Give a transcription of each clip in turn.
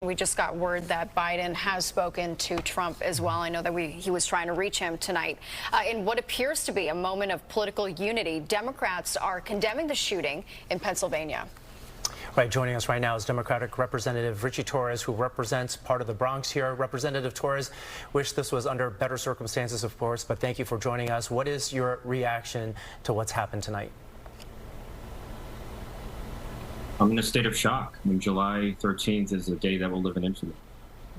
We just got word that Biden has spoken to Trump as well. I know that he was trying to reach him tonight. In what appears to be a moment of political unity, Democrats are condemning the shooting in Pennsylvania. Right, joining us right now is Democratic Representative Ritchie Torres, who represents part of the Bronx here. Representative Torres, wish this was under better circumstances, of course, but thank you for joining us. What is your reaction to what's happened tonight? I'm in a state of shock. I mean, July 13th is a day that will live in infamy.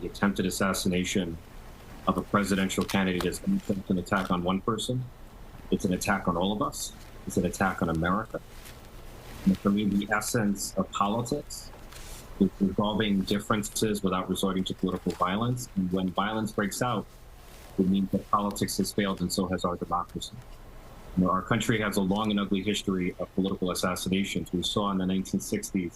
The attempted assassination of a presidential candidate is an attack on one person. It's an attack on all of us. It's an attack on America. And for me, the essence of politics is resolving differences without resorting to political violence. And when violence breaks out, it means that politics has failed, and so has our democracy. You know, our country has a long and ugly history of political assassinations. We saw in the 1960s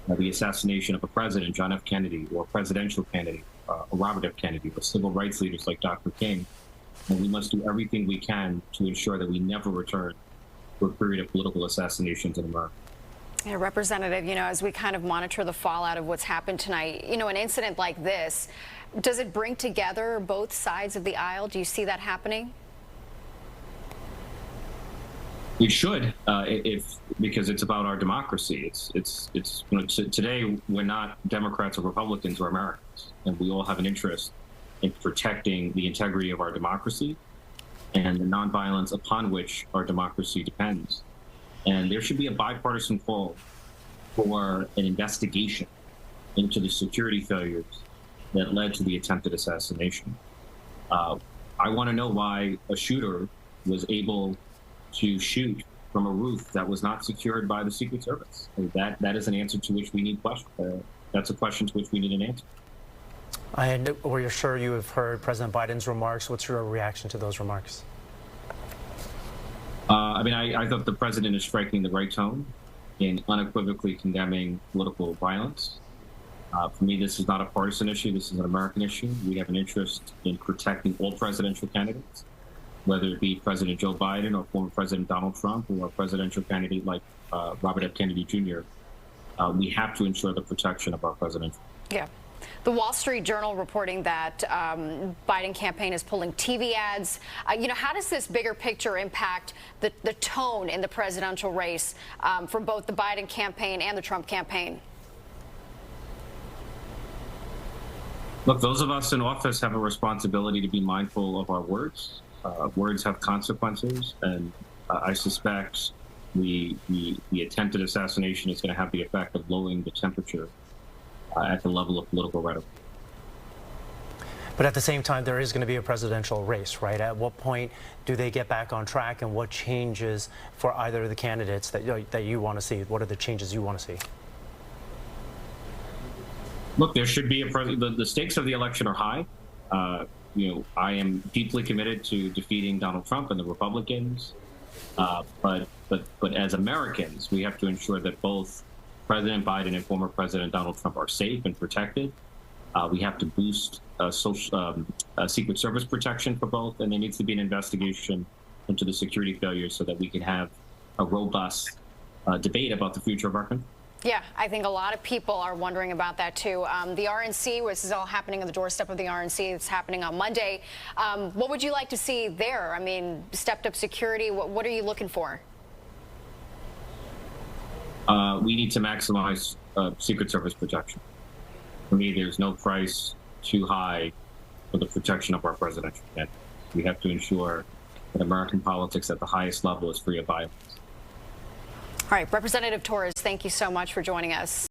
the assassination of a president, John F. Kennedy, or a presidential candidate, Robert F. Kennedy, or civil rights leaders like Dr. King. And we must do everything we can to ensure that we never return to a period of political assassinations in America. Yeah, Representative, as we kind of monitor the fallout of what's happened tonight, an incident like this, does it bring together both sides of the aisle? Do you see that happening? It should, because it's about our democracy. Today we're not Democrats or Republicans, we're Americans, and we all have an interest in protecting the integrity of our democracy and the nonviolence upon which our democracy depends. And there should be a bipartisan call for an investigation into the security failures that led to the attempted assassination. I want to know why a shooter was able to shoot from a roof that was not secured by the Secret Service. That is an answer to which we need that's a question to which we need an answer. And we're sure you have heard President Biden's remarks. What's your reaction to those remarks? I thought the president is striking the right tone in unequivocally condemning political violence. For me, this is not a partisan issue. This is an American issue. We have an interest in protecting all presidential candidates, whether it be President Joe Biden or former President Donald Trump or a presidential candidate like Robert F. Kennedy Jr. We have to ensure the protection of our president. Yeah. The Wall Street Journal reporting that Biden campaign is pulling TV ads. How does this bigger picture impact the tone in the presidential race from both the Biden campaign and the Trump campaign? Look, those of us in office have a responsibility to be mindful of our words. Words have consequences, and I suspect the attempted assassination is going to have the effect of lowering the temperature at the level of political rhetoric. But at the same time, there is going to be a presidential race, right? At what point do they get back on track, and what changes for either of the candidates that you want to see? What are the changes you want to see? Look, there should be the stakes of the election are high. I am deeply committed to defeating Donald Trump and the Republicans. But as Americans, we have to ensure that both President Biden and former President Donald Trump are safe and protected. We have to boost Secret Service protection for both, and there needs to be an investigation into the security failures so that we can have a robust debate about the future of our country. Yeah, I think a lot of people are wondering about that, too. The RNC, this is all happening on the doorstep of the RNC. It's happening on Monday. What would you like to see there? I mean, stepped up security. What are you looking for? We need to maximize Secret Service protection. For me, there's no price too high for the protection of our presidential candidate. We have to ensure that American politics at the highest level is free of violence. All right, Representative Torres, thank you so much for joining us.